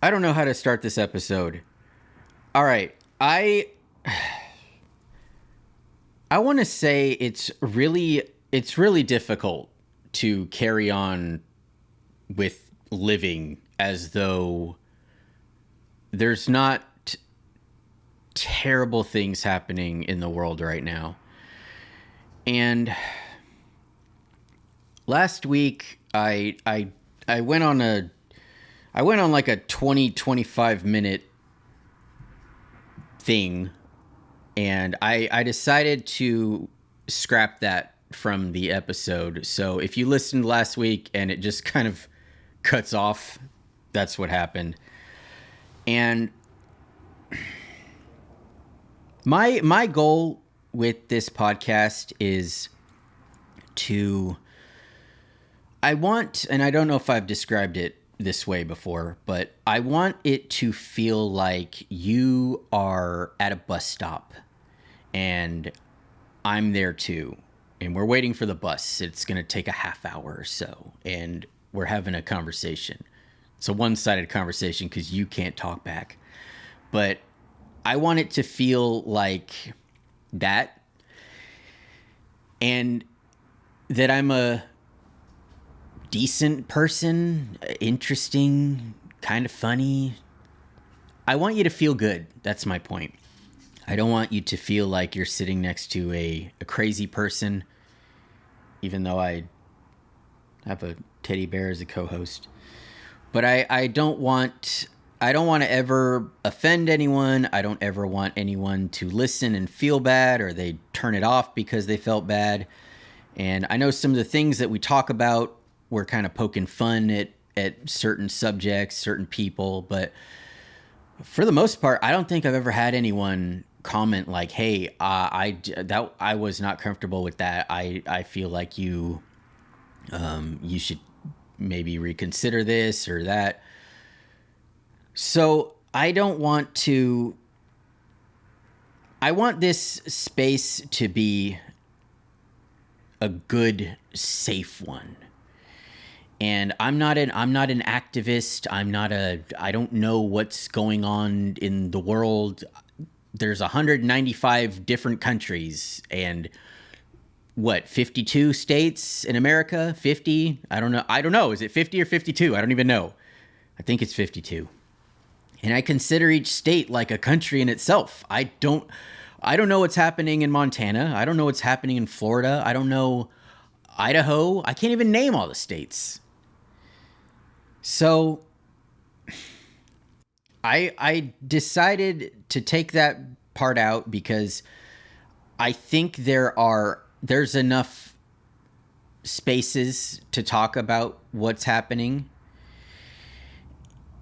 I don't know how to start this episode. All right. I want to say it's really difficult to carry on with living as though there's not terrible things happening in the world right now. And last week I went on like a 25 minute thing, and I decided to scrap that from the episode. So if you listened last week and it just kind of cuts off, that's what happened. And my goal with this podcast is and I don't know if I've described it this way before, but I want it to feel like you are at a bus stop and I'm there too. And we're waiting for the bus. It's going to take a half hour or so. And we're having a conversation. It's a one-sided conversation because you can't talk back. But I want it to feel like that. And that I'm a decent person, interesting, kind of funny. I want you to feel good. That's my point. I don't want you to feel like you're sitting next to a crazy person, even though I have a teddy bear as a co-host. But I don't want to ever offend anyone. I don't ever want anyone to listen and feel bad, or they turn it off because they felt bad. And I know some of the things that we talk about, we're kind of poking fun at certain subjects, certain people, but for the most part, I don't think I've ever had anyone comment like, "Hey, I was not comfortable with that. I feel like you should maybe reconsider this or that." So I want this space to be a good, safe one. And I'm not an activist. I don't know what's going on in the world. There's 195 different countries and 52 states in America? 50? I don't know. Is it 50 or 52? I don't even know. I think it's 52. And I consider each state like a country in itself. I don't know what's happening in Montana. I don't know what's happening in Florida. I don't know Idaho. I can't even name all the states. So I decided to take that part out because I think there's enough spaces to talk about what's happening.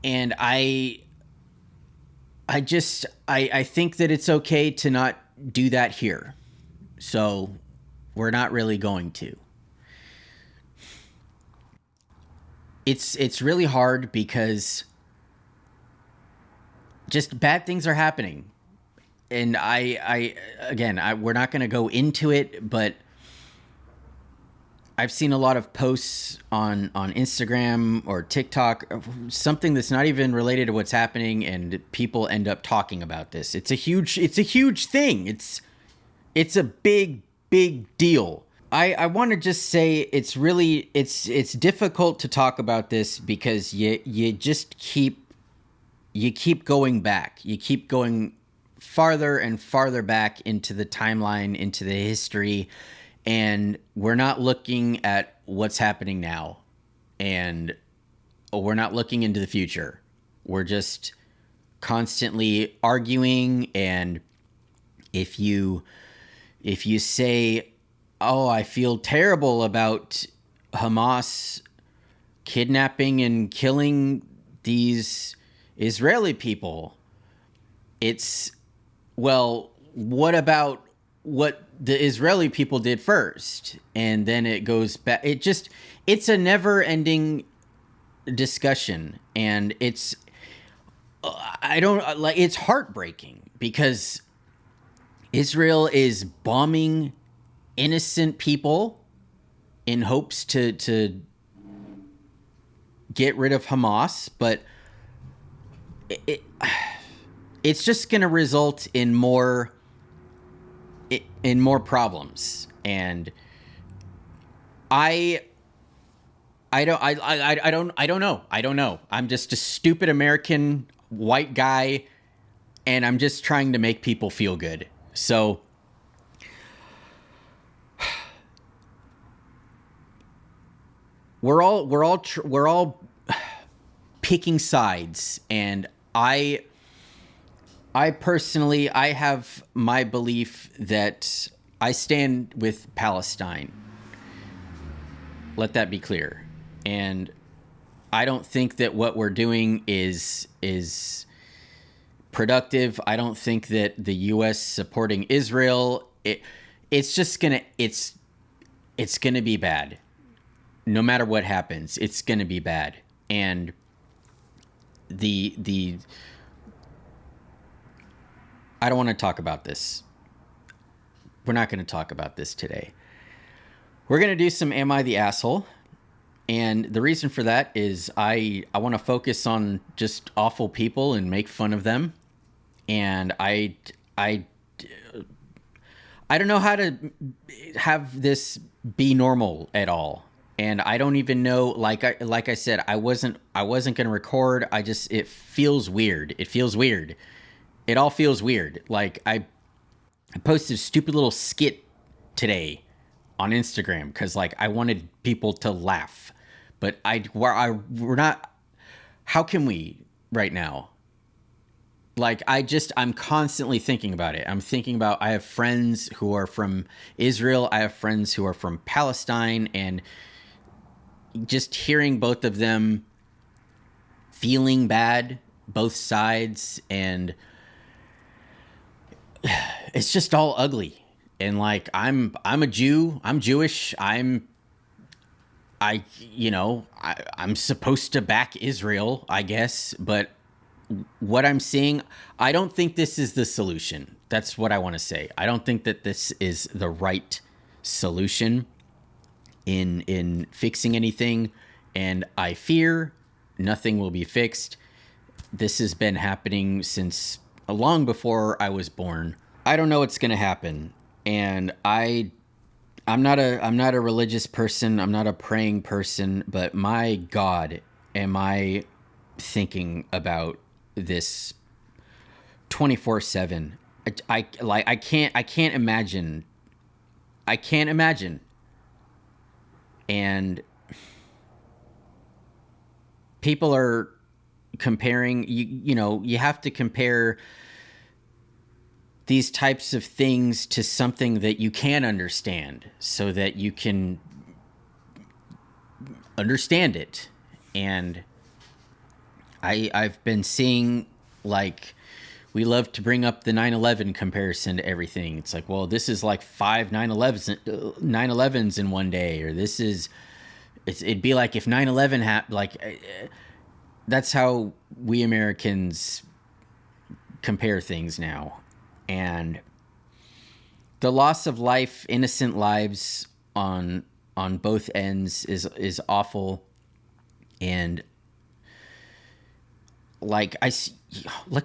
And I think that it's okay to not do that here. So we're not really going to. It's really hard because just bad things are happening. And we're not going to go into it, but I've seen a lot of posts on Instagram or TikTok, something that's not even related to what's happening, and people end up talking about this. It's a huge thing. It's a big deal. I want to just say it's difficult to talk about this because you just keep going back. You keep going farther and farther back into the timeline, into the history, and we're not looking at what's happening now, and we're not looking into the future. We're just constantly arguing, and if you say, "Oh, I feel terrible about Hamas kidnapping and killing these Israeli people," it's, well, what about what the Israeli people did first? And then it goes back. It's a never-ending discussion, and it's heartbreaking because Israel is bombing innocent people in hopes to get rid of Hamas, but it it's just going to result in more problems. And I I don't know. I'm just a stupid American white guy, and I'm just trying to make people feel good. So we're all picking sides, and I personally, I have my belief that I stand with Palestine. Let that be clear. And I don't think that what we're doing is productive. I don't think that the US supporting Israel, it's just going to it's going to be bad. No matter what happens, it's going to be bad. And the I don't want to talk about this. We're not going to talk about this today. We're going to do some Am I the Asshole? And the reason for that is I want to focus on just awful people and make fun of them. And I don't know how to have this be normal at all. And I don't even know, like I said, I wasn't going to record. It feels weird. It feels weird. It all feels weird. Like I posted a stupid little skit today on Instagram because like I wanted people to laugh, but we're not. How can we right now? Like I'm constantly thinking about it. I'm thinking about, I have friends who are from Israel. I have friends who are from Palestine, and just hearing both of them feeling bad, both sides, and it's just all ugly. And like I'm a Jew. I'm Jewish. I'm supposed to back Israel, I guess, but what I'm seeing, I don't think this is the solution. That's what I want to say. I don't think that this is the right solution in fixing anything, and I fear nothing will be fixed. This has been happening since long before I was born. I don't know what's going to happen, and I'm not a religious person. I'm not a praying person, but my God, am I thinking about this 24/7. I can't imagine. I can't imagine. And people are comparing, you have to compare these types of things to something that you can understand so that you can understand it. And I've been seeing, like, we love to bring up the 9/11 comparison to everything. It's like, well, this is like 5 9/11s in one day, or it'd be like if 9/11 happened. Like, that's how we Americans compare things now. And the loss of life, innocent lives on both ends is awful. And like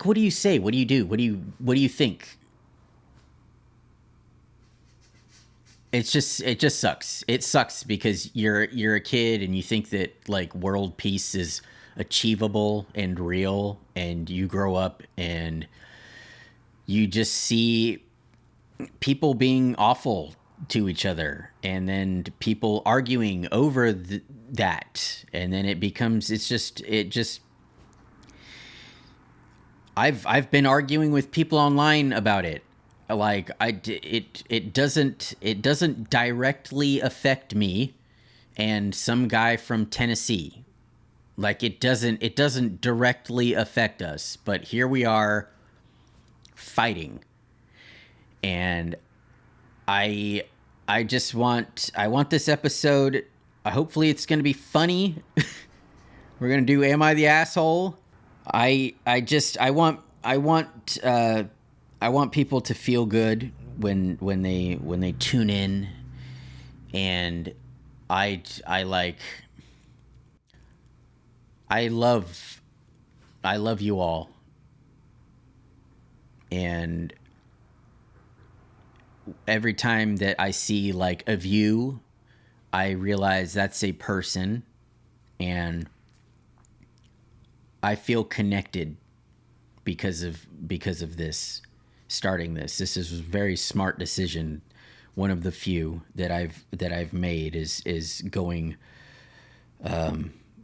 what do you say? What do you do? What do you think? It just sucks. It sucks because you're a kid and you think that like world peace is achievable and real, and you grow up and you just see people being awful to each other, and then people arguing over that, and then I've been arguing with people online about it. Like it doesn't directly affect me and some guy from Tennessee. Like it doesn't directly affect us, but here we are fighting. And I want this episode, hopefully it's going to be funny. We're going to do Am I the Asshole? I want people to feel good when they tune in, and I love I love you all. And every time that I see like a view, I realize that's a person, and I feel connected because of this, starting this. This is a very smart decision. One of the few that I've made is going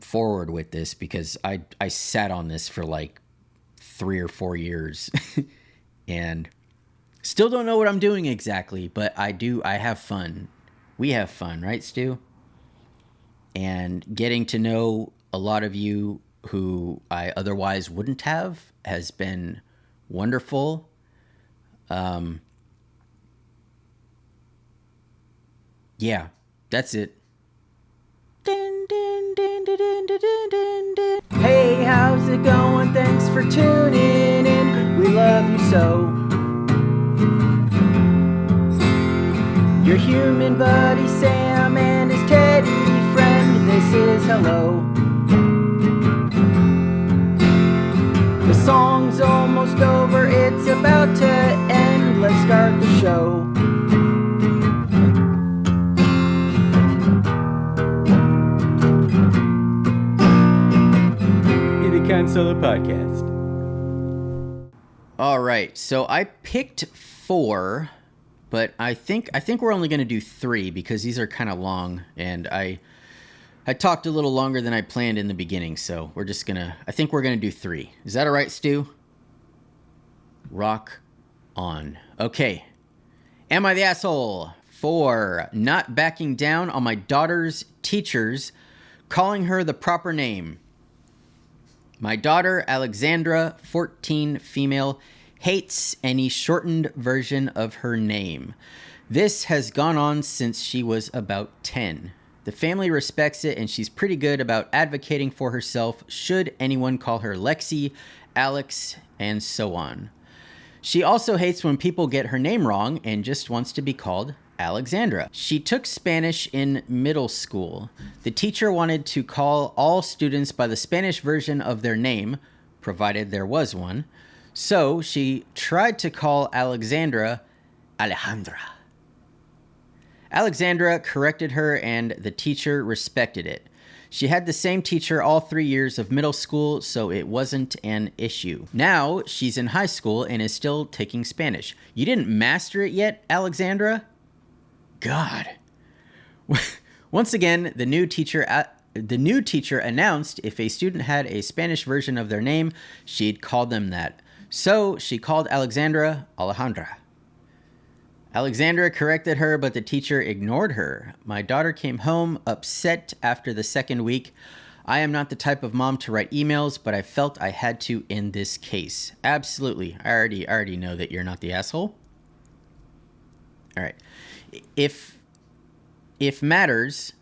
forward with this, because I sat on this for like 3 or 4 years and still don't know what I'm doing exactly, but I have fun. We have fun, right, Stu? And getting to know a lot of you who I otherwise wouldn't have has been wonderful. Yeah, that's it. Hey, how's it going? Thanks for tuning in. We love you so. Your human buddy Sam and his teddy friend. This is hello. The song's almost over, it's about to end. Let's start the show. The Cahn Solo Podcast. All right, so I picked 4, but I think we're only going to do 3 because these are kind of long, and I talked a little longer than I planned in the beginning, so I think we're gonna do 3. Is that all right, Stu? Rock on. Okay. Am I the asshole for not backing down on my daughter's teachers, calling her the proper name? My daughter, Alexandra, 14, female, hates any shortened version of her name. This has gone on since she was about 10. The family respects it, and she's pretty good about advocating for herself should anyone call her Lexi, Alex, and so on. She also hates when people get her name wrong and just wants to be called Alexandra. She took Spanish in middle school. The teacher wanted to call all students by the Spanish version of their name, provided there was one. So she tried to call Alexandra Alejandra. Alexandra corrected her, and the teacher respected it. She had the same teacher all 3 years of middle school, so it wasn't an issue. Now she's in high school and is still taking Spanish. You didn't master it yet, Alexandra? God. Once again, the new teacher announced if a student had a Spanish version of their name, she'd call them that. So she called Alexandra Alejandra. Alexandra corrected her, but the teacher ignored her. My daughter came home upset after the second week. I am not the type of mom to write emails, but I felt I had to in this case. Absolutely. I already know that you're not the asshole. All right. If matters,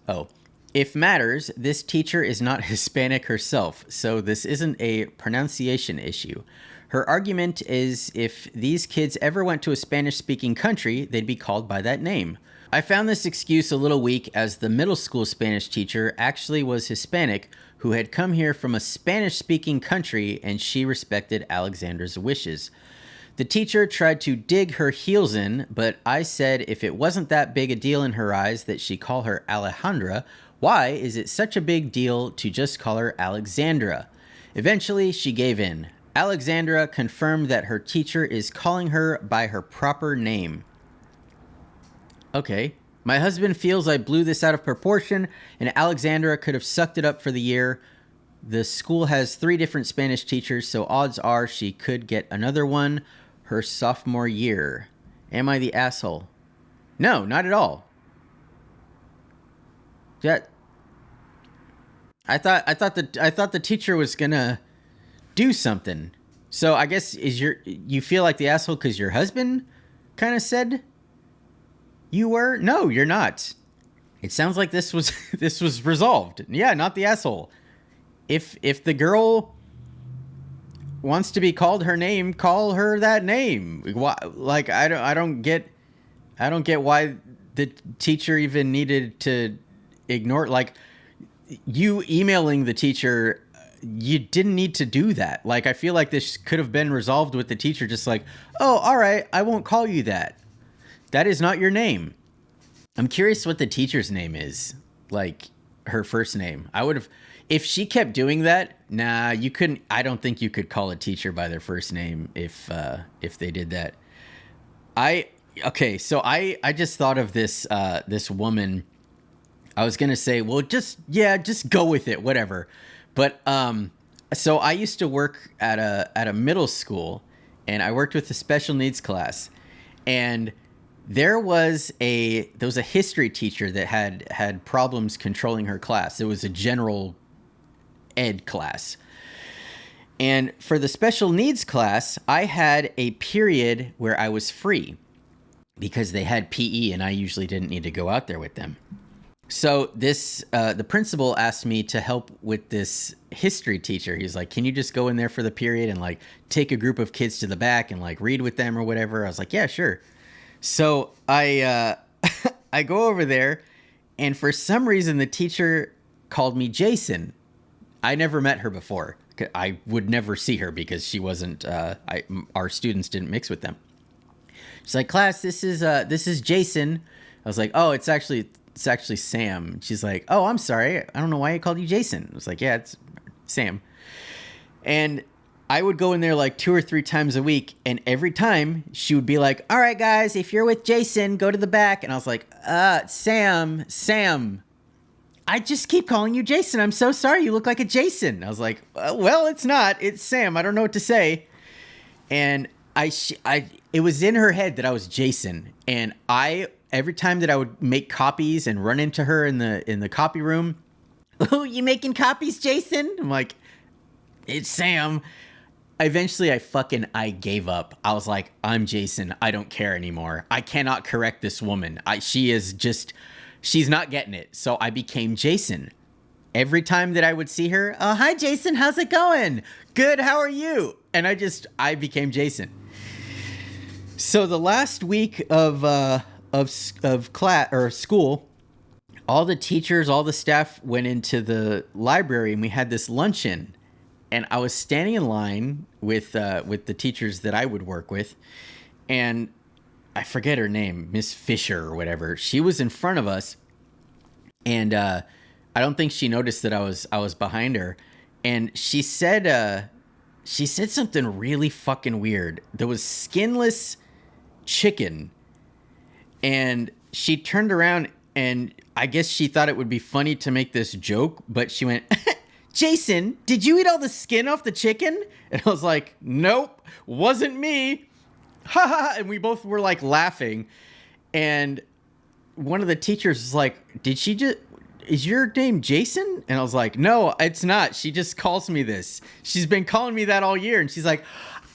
this teacher is not Hispanic herself, so this isn't a pronunciation issue. Her argument is if these kids ever went to a Spanish-speaking country, they'd be called by that name. I found this excuse a little weak, as the middle school Spanish teacher actually was Hispanic who had come here from a Spanish-speaking country, and she respected Alexandra's wishes. The teacher tried to dig her heels in, but I said if it wasn't that big a deal in her eyes that she call her Alejandra, why is it such a big deal to just call her Alexandra? Eventually, she gave in. Alexandra confirmed that her teacher is calling her by her proper name. Okay. My husband feels I blew this out of proportion, and Alexandra could have sucked it up for the year. The school has 3 different Spanish teachers, so odds are she could get another one her sophomore year. Am I the asshole? No, not at all. I thought the teacher was gonna do something. So I guess you feel like the asshole because your husband kind of said you were? No, you're not. It sounds like this was resolved. Yeah, not the asshole. If the girl wants to be called her name, call her that name. Why, like I don't get why the teacher even needed to ignore, like, you emailing the teacher you didn't need to do that. Like, I feel like this could have been resolved with the teacher just like, oh, all right, I won't call you that. That is not your name. I'm curious what the teacher's name is, like her first name. I would have, if she kept doing that, nah, you couldn't, I don't think you could call a teacher by their first name if they did that. So I just thought of this, this woman. I was going to say, well, just go with it, whatever. But, so I used to work at a middle school, and I worked with a special needs class, and there was a history teacher that had problems controlling her class. It was a general ed class. And for the special needs class, I had a period where I was free because they had PE and I usually didn't need to go out there with them. So the principal asked me to help with this history teacher. He's like, can you just go in there for the period and like take a group of kids to the back and like read with them or whatever? I was like, yeah, sure. So I I go over there, and for some reason the teacher called me Jason. I never met her before. I would never see her because she wasn't. Our students didn't mix with them. She's like, class, this is Jason. I was like, oh, it's actually Sam. She's like, oh, I'm sorry. I don't know why I called you Jason. I was like, yeah, it's Sam. And I would go in there like 2 or 3 times a week, and every time she would be like, all right, guys, if you're with Jason, go to the back. And I was like, Sam, I just keep calling you Jason. I'm so sorry. You look like a Jason. I was like, well, it's not. It's Sam. I don't know what to say. And it was in her head that I was Jason. And every time that I would make copies and run into her in the copy room, oh, you making copies, Jason? I'm like, it's Sam. Eventually, I gave up. I was like, I'm Jason. I don't care anymore. I cannot correct this woman. She's not getting it. So I became Jason. Every time that I would see her, oh, hi, Jason. How's it going? Good. How are you? And I became Jason. So the last week of class or school, all the teachers, all the staff went into the library, and we had this luncheon. And I was standing in line with the teachers that I would work with, and I forget her name, Miss Fisher or whatever. She was in front of us, and I don't think she noticed that I was behind her. And she said something really fucking weird. There was skinless chicken, and she turned around, and I guess she thought it would be funny to make this joke, but she went, Jason, did you eat all the skin off the chicken? And I was like, nope, wasn't me. Ha ha. And we both were like laughing. And one of the teachers was like, is your name Jason? And I was like, no, it's not. She just calls me this. She's been calling me that all year. And she's like,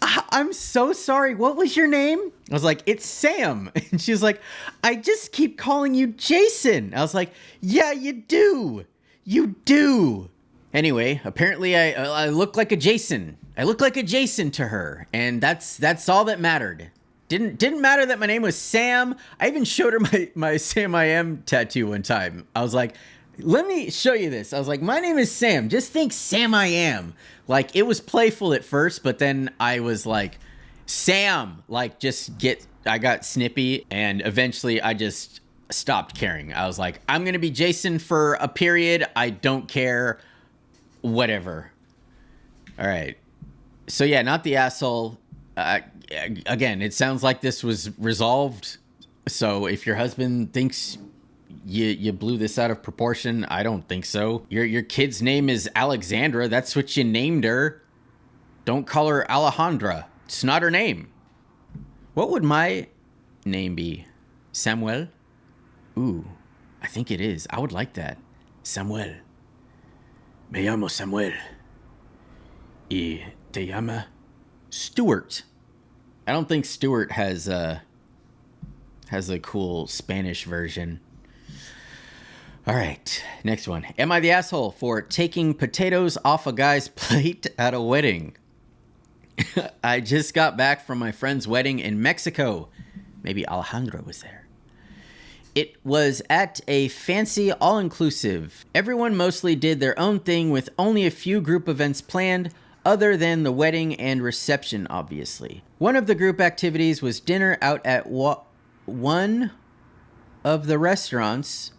I'm so sorry. What was your name? I was like, it's Sam. And she was like, I just keep calling you Jason. I was like, yeah, you do. You do. Anyway, apparently I look like a Jason. I look like a Jason to her, and that's all that mattered. Didn't matter that my name was Sam. I even showed her my Sam I Am tattoo one time. I was like, let me show you this. I was like, my name is Sam. Just think Sam I Am. Like, it was playful at first, but then I was like, Sam, like, I got snippy, and eventually I just stopped caring. I was like, I'm going to be Jason for a period. I don't care. Whatever. All right. So yeah, not the asshole. Again, it sounds like this was resolved. So if your husband thinks you blew this out of proportion, I don't think so. Your kid's name is Alexandra. That's what you named her. Don't call her Alejandra. It's not her name. What would my name be? Samuel? Ooh, I think it is. I would like that. Samuel. Me llamo Samuel. Y te llama Stuart. I don't think Stuart has a cool Spanish version. All right, next one. Am I the asshole for taking potatoes off a guy's plate at a wedding? I just got back from my friend's wedding in Mexico. Maybe Alejandra was there. It was at a fancy all-inclusive. Everyone mostly did their own thing with only a few group events planned, other than the wedding and reception, obviously. One of the group activities was dinner out at one of the restaurants.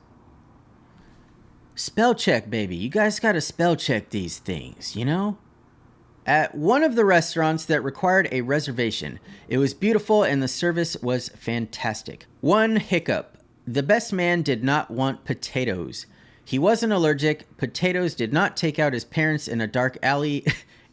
Spell check, baby. You guys gotta spell check these things, you know? At one of the restaurants that required a reservation. It was beautiful and the service was fantastic. One hiccup. The best man did not want potatoes. He wasn't allergic, potatoes did not take out his parents in a dark alley,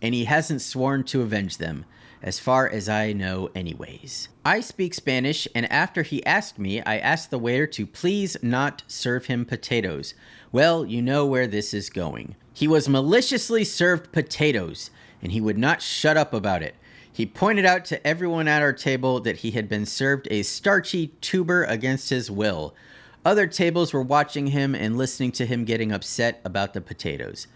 and he hasn't sworn to avenge them, as far as I know anyways. I speak Spanish, and after he asked me, I asked the waiter to please not serve him potatoes. Well, you know where this is going. He was maliciously served potatoes, and he would not shut up about it. He pointed out to everyone at our table that he had been served a starchy tuber against his will. Other tables were watching him and listening to him getting upset about the potatoes.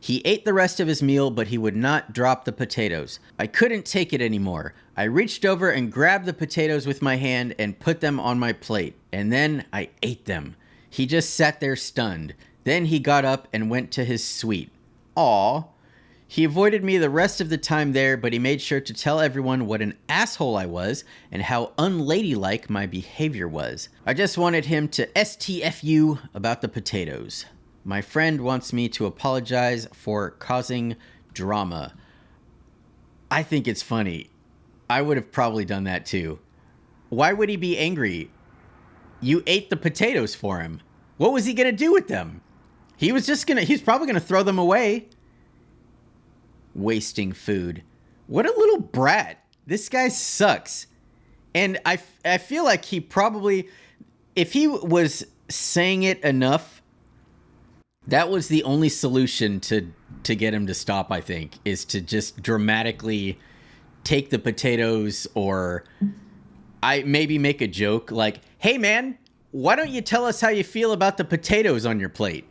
He ate the rest of his meal, but he would not drop the potatoes. I couldn't take it anymore. I reached over and grabbed the potatoes with my hand and put them on my plate, and then I ate them. He just sat there stunned. Then he got up and went to his suite. Aw. He avoided me the rest of the time there, but he made sure to tell everyone what an asshole I was and how unladylike my behavior was. I just wanted him to STFU about the potatoes. My friend wants me to apologize for causing drama. I think it's funny. I would have probably done that too. Why would he be angry? You ate the potatoes for him. What was he going to do with them? He's probably going to throw them away. Wasting food. What a little brat. This guy sucks. And I feel like he probably, if he was saying it enough, that was the only solution to get him to stop, I think, is to just dramatically take the potatoes, or I maybe make a joke like, hey man, why don't you tell us how you feel about the potatoes on your plate?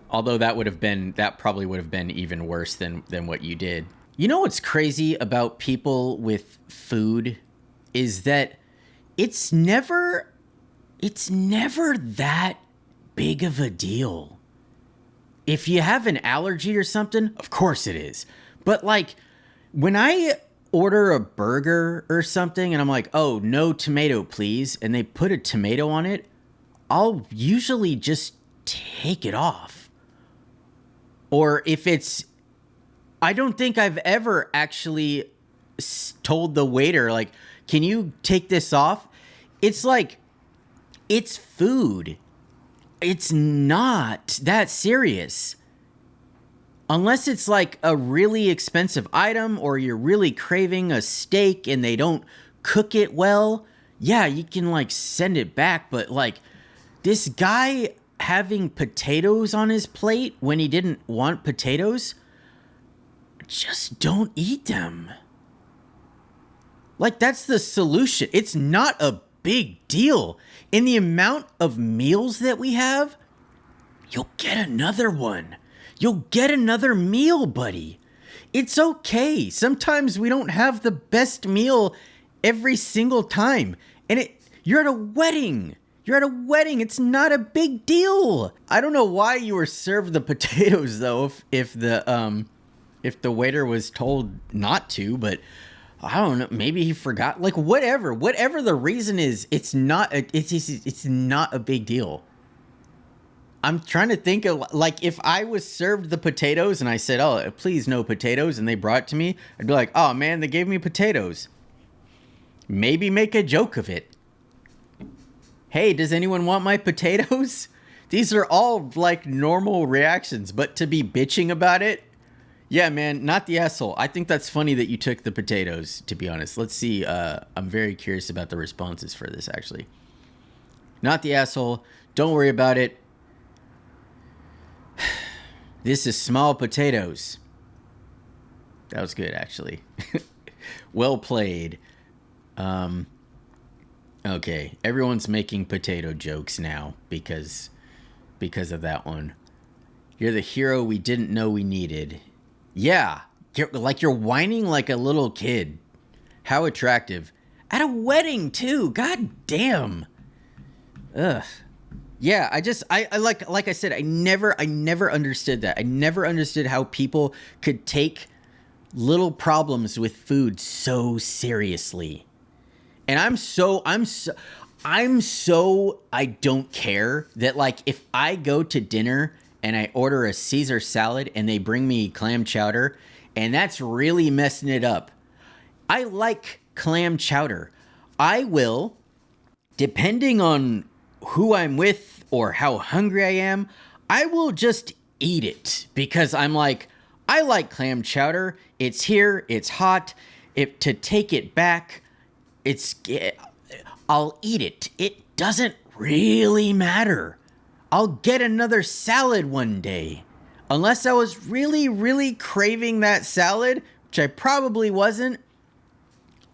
Although that probably would have been even worse than what you did. You know what's crazy about people with food is that it's never that big of a deal. If you have an allergy or something, of course it is. But like when I order a burger or something and I'm like, oh, no tomato, please, and they put a tomato on it, I'll usually just take it off. Or if it's, I don't think I've ever actually told the waiter, like, can you take this off? It's like, it's food. It's not that serious. Unless it's like a really expensive item or you're really craving a steak and they don't cook it well. Yeah, you can like send it back. But like this guy having potatoes on his plate when he didn't want potatoes, just don't eat them. Like that's the solution. It's not a big deal. In the amount of meals that we have, you'll get another one. You'll get another meal, buddy. It's okay. Sometimes we don't have the best meal every single time. And you're at a wedding. You're at a wedding. It's not a big deal. I don't know why you were served the potatoes though, if the waiter was told not to, but I don't know. Maybe he forgot. Like whatever the reason is, it's not a big deal. I'm trying to think of like if I was served the potatoes and I said, "Oh, please no potatoes," and they brought it to me, I'd be like, "Oh man, they gave me potatoes." Maybe make a joke of it. Hey, does anyone want my potatoes? These are all like normal reactions, but to be bitching about it, yeah, man, not the asshole. I think that's funny that you took the potatoes, to be honest. Let's see. I'm very curious about the responses for this, actually. Not the asshole. Don't worry about it. This is small potatoes. That was good, actually. Well played. Okay, everyone's making potato jokes now because of that one. You're the hero we didn't know we needed. Yeah, you're whining like a little kid. How attractive. At a wedding, too. God damn. Ugh. Yeah, I like I said, I never understood that. I never understood how people could take little problems with food so seriously. And I'm so I don't care that, like, if I go to dinner and I order a Caesar salad and they bring me clam chowder and that's really messing it up. I like clam chowder. I will, depending on who I'm with or how hungry I am, I will just eat it because I'm like, I like clam chowder. It's here, it's hot. If to take it back, it's I'll eat it. It doesn't really matter. I'll get another salad one day. Unless I was really, really craving that salad, which I probably wasn't,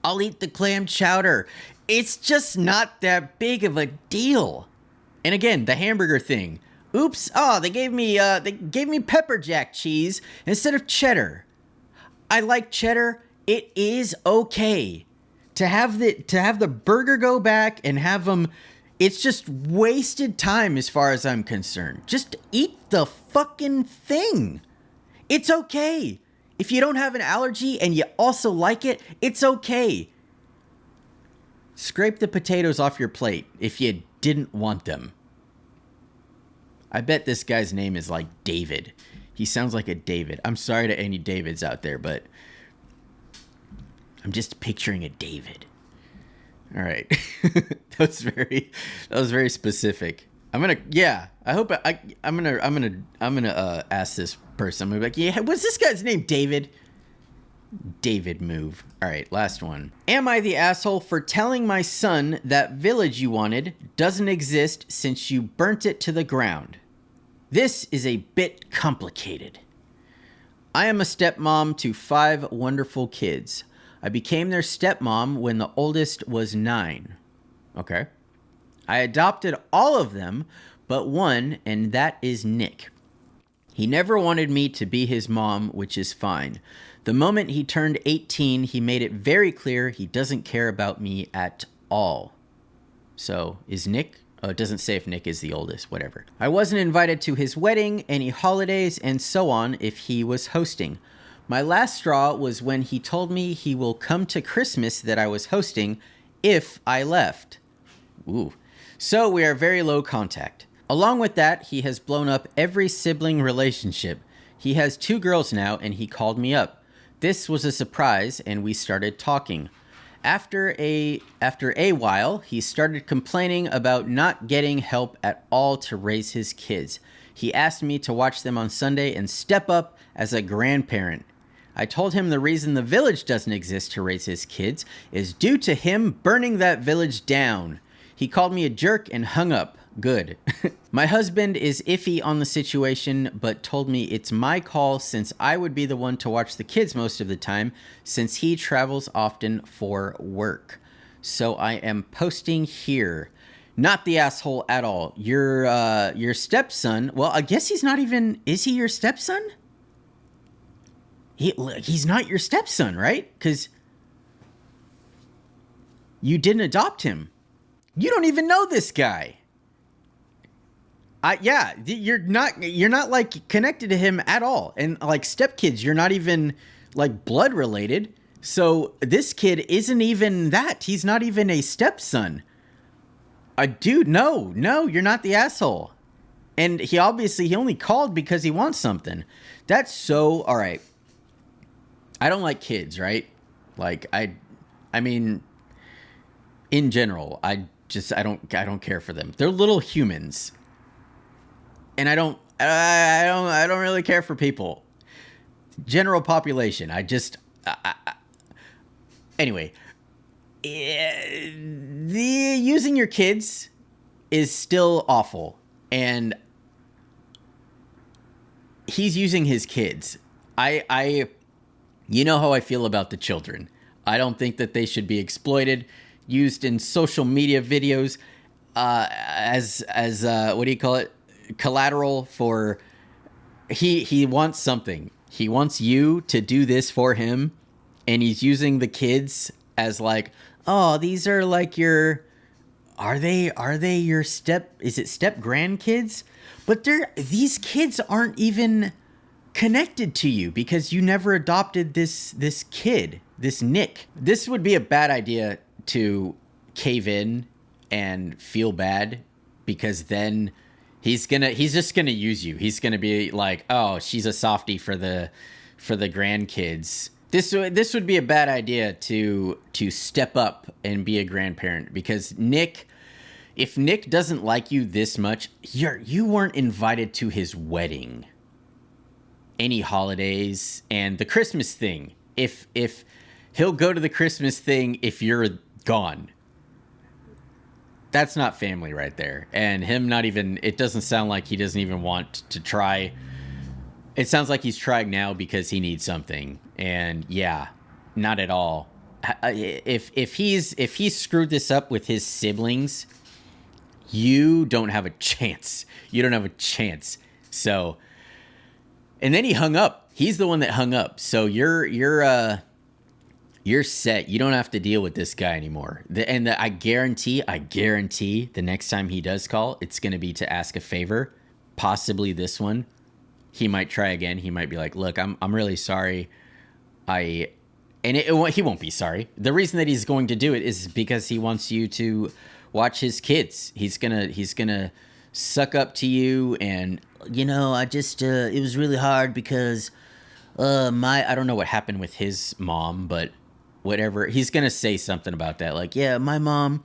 I'll eat the clam chowder. It's just not that big of a deal. And again, the hamburger thing. Oops! Oh, they gave me pepper jack cheese instead of cheddar. I like cheddar. It is okay to have the burger go back and have them. It's just wasted time as far as I'm concerned. Just eat the fucking thing. It's okay. If you don't have an allergy and you also like it, it's okay. Scrape the potatoes off your plate if you didn't want them. I bet this guy's name is like David. He sounds like a David. I'm sorry to any Davids out there, but I'm just picturing a David. All right. that was very specific. I'm gonna ask this person. I'm gonna be like, yeah, what's this guy's name? David. David move. All right, last one. Am I the asshole for telling my son that village you wanted doesn't exist since you burnt it to the ground? This is a bit complicated. I am a stepmom to 5 wonderful kids. I became their stepmom when the oldest was 9. Okay. I adopted all of them but one, and that is Nick. He never wanted me to be his mom, which is fine. The moment he turned 18, he made it very clear he doesn't care about me at all. So, is Nick? Oh, it doesn't say if Nick is the oldest, whatever. I wasn't invited to his wedding, any holidays, and so on if he was hosting. My last straw was when he told me he will come to Christmas that I was hosting if I left. Ooh. So we are very low contact. Along with that, he has blown up every sibling relationship. He has 2 girls now, and he called me up. This was a surprise, and we started talking. After a while, he started complaining about not getting help at all to raise his kids. He asked me to watch them on Sunday and step up as a grandparent. I told him the reason the village doesn't exist to raise his kids is due to him burning that village down. He called me a jerk and hung up. Good. My husband is iffy on the situation, but told me it's my call since I would be the one to watch the kids most of the time since he travels often for work. So I am posting here. Not the asshole at all. Your stepson, well, I guess he's not even, is he your stepson? He's not your stepson, right? Because you didn't adopt him. You don't even know this guy. You're not like connected to him at all. And like stepkids, you're not even like blood related. So this kid isn't even that. He's not even a stepson. Dude, no, you're not the asshole. And he only called because he wants something. That's so, all right. I don't like kids, right? Like I mean, in general, I don't care for them. They're little humans. And I don't really care for people. General population. Anyway, the using your kids is still awful, and he's using his kids. You know how I feel about the children. I don't think that they should be exploited, used in social media videos as what do you call it? Collateral for he wants something. He wants you to do this for him, and he's using the kids as like, oh, these are like your are they your is it step grandkids? But these kids aren't even connected to you because you never adopted this kid, this Nick. This would be a bad idea to cave in and feel bad, because then he's just gonna use you. He's gonna be like, oh, she's a softie for the grandkids. This would be a bad idea to step up and be a grandparent, because if Nick doesn't like you this much, you weren't invited to his wedding, any holidays, and the Christmas thing. If he'll go to the Christmas thing if you're gone, that's not family right there. And him not even, it doesn't sound like he doesn't even want to try. It sounds like he's trying now because he needs something. And yeah, not at all. If he's screwed this up with his siblings, you don't have a chance. You don't have a chance. So, and then he hung up. He's the one that hung up. So you're set. You don't have to deal with this guy anymore. I guarantee the next time he does call, it's going to be to ask a favor, possibly this one. He might try again. He might be like, look, I'm really sorry. He won't be sorry. The reason that he's going to do it is because he wants you to watch his kids. He's gonna suck up to you, and I just it was really hard because I don't know what happened with his mom, but whatever. He's gonna say something about that, like, yeah, my mom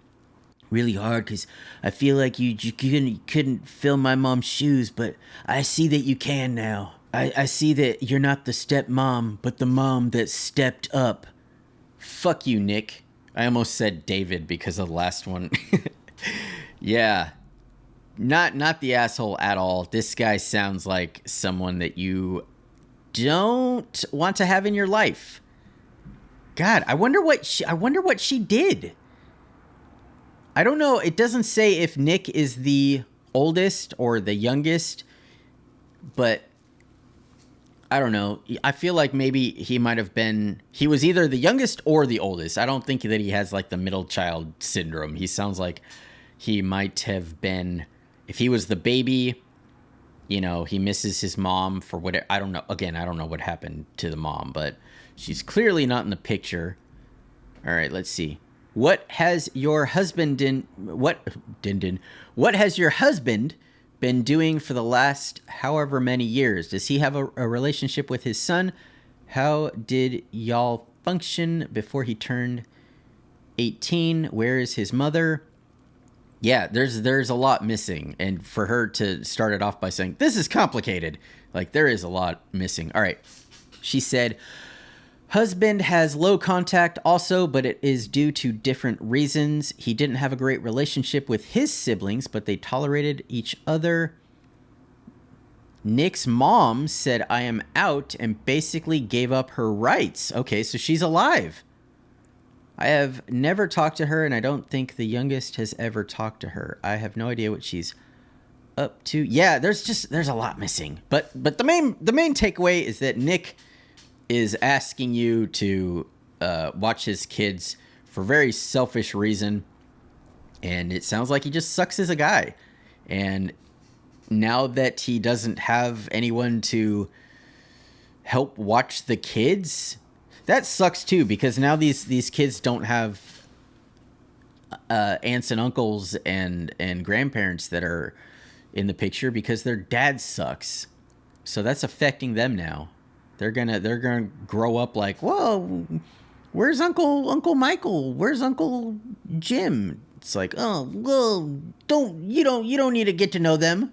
really hard because I feel like you couldn't fill my mom's shoes, but I see that you can now. I see that you're not the stepmom, but the mom that stepped up. Fuck you, Nick. I almost said David because of the last one. Yeah. Not the asshole at all. This guy sounds like someone that you don't want to have in your life. God, I wonder what she did. I don't know. It doesn't say if Nick is the oldest or the youngest, but I don't know. I feel like maybe he was either the youngest or the oldest. I don't think that he has like the middle child syndrome. He sounds like he might have been, if he was the baby, he misses his mom for whatever. I don't know. Again, I don't know what happened to the mom, but she's clearly not in the picture. All right, let's see. What has your husband been doing for the last however many years? Does he have a relationship with his son? How did y'all function before he turned 18? Where is his mother? Yeah, there's a lot missing. And for her to start it off by saying, this is complicated, like there is a lot missing. All right. She said, husband has low contact also, but it is due to different reasons. He didn't have a great relationship with his siblings, but they tolerated each other. Nick's mom said, I am out, and basically gave up her rights. Okay, so she's alive. I have never talked to her, and I don't think the youngest has ever talked to her. I have no idea what she's up to. Yeah, there's a lot missing. But the main takeaway is that Nick is asking you to watch his kids for very selfish reason, and it sounds like he just sucks as a guy. And now that he doesn't have anyone to help watch the kids, that sucks too, because now these kids don't have aunts and uncles and grandparents that are in the picture because their dad sucks. So that's affecting them now. They're gonna grow up like, whoa, where's Uncle Michael? Where's Uncle Jim? It's like, oh, well, you don't need to get to know them.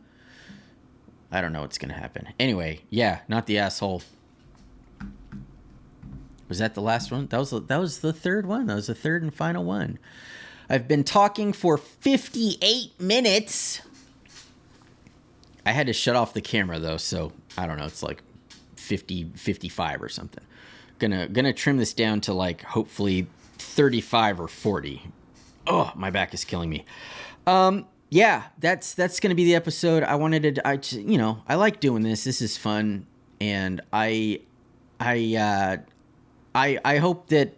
I don't know what's gonna happen. Anyway, yeah, not the asshole. Was that the last one? That was the third one. That was the third and final one. I've been talking for 58 minutes. I had to shut off the camera though, so I don't know. It's like 50, 55 or something. Gonna trim this down to like hopefully 35 or 40. Oh, my back is killing me. Yeah, that's gonna be the episode. I like doing this. This is fun, and I hope that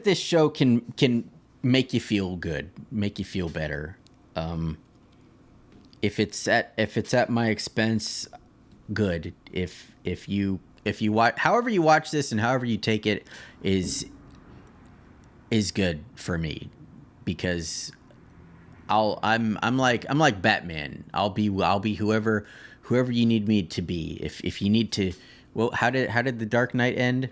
this show can make you feel good, make you feel better. If it's at my expense, good. If you watch, however you watch this and however you take it is good for me, because I'm like Batman. I'll be whoever you need me to be. If you need to, well, how did the Dark Knight end?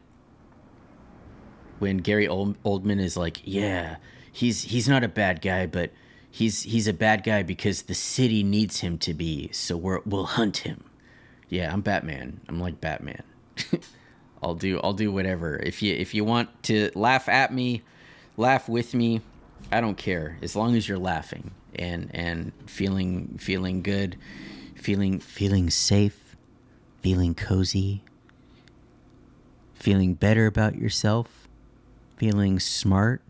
When Gary Oldman is like, yeah, he's not a bad guy, but he's a bad guy because the city needs him to be. So we'll hunt him. Yeah, I'm Batman. I'm like Batman. I'll do whatever. If you want to laugh at me, laugh with me, I don't care, as long as you're laughing and feeling good, feeling safe, feeling cozy, feeling better about yourself, feeling smart.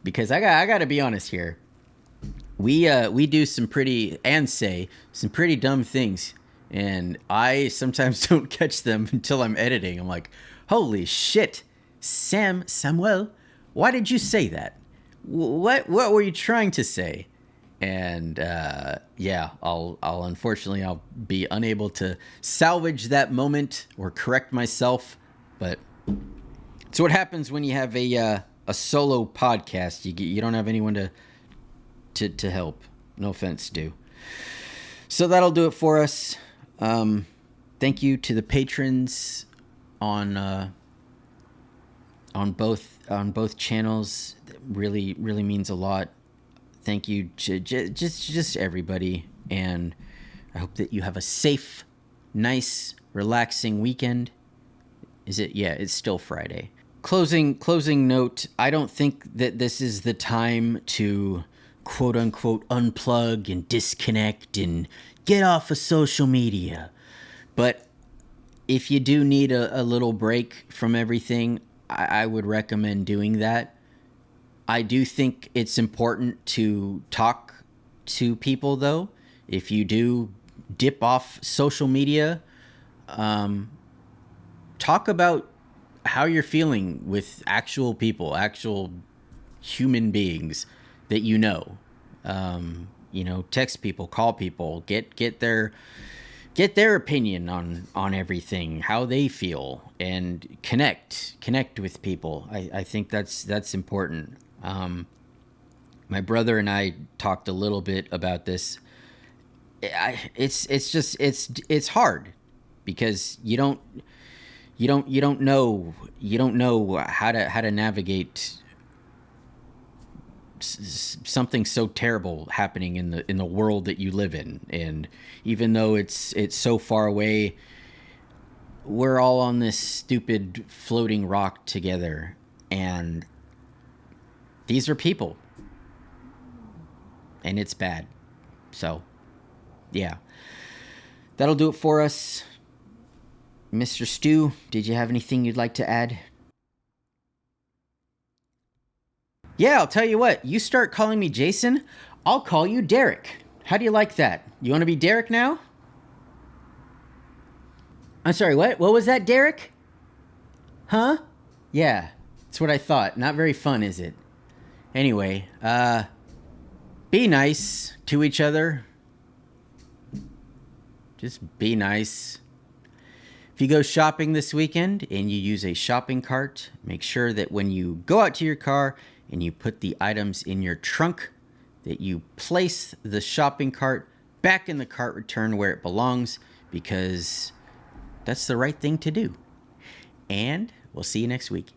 Because I got to be honest here. We do some pretty dumb things, and I sometimes don't catch them until I'm editing. I'm like, holy shit, Samuel, why did you say that? What were you trying to say? And yeah, I'll be unable to salvage that moment or correct myself. But it's what happens when you have a solo podcast. You don't have anyone to help. No offense, Stu. So that'll do it for us. Thank you to the patrons on both channels. That really means a lot. Thank you to just everybody, and I hope that you have a safe, nice, relaxing weekend. Is it? Yeah, it's still Friday. Closing note, I don't think that this is the time to quote unquote unplug and disconnect and get off of social media. But if you do need a little break from everything, I would recommend doing that. I do think it's important to talk to people, though. If you do dip off social media, talk about how you're feeling with actual people, actual human beings that you know. Text people, call people, get their opinion on everything, how they feel, and connect with people. I think that's important. My brother and I talked a little bit about this. It's hard because you don't know how to navigate something so terrible happening in the world that you live in. And even though it's so far away, we're all on this stupid floating rock together, and these are people, and it's bad. So yeah, that'll do it for us. Mr. Stu, did you have anything you'd like to add? Yeah, I'll tell you what. You start calling me Jason, I'll call you Derek. How do you like that? You want to be Derek now? I'm sorry, what? What was that, Derek? Huh? Yeah, that's what I thought. Not very fun, is it? Anyway, be nice to each other. Just be nice. If you go shopping this weekend and you use a shopping cart, make sure that when you go out to your car and you put the items in your trunk, that you place the shopping cart back in the cart return where it belongs, because that's the right thing to do. And we'll see you next week.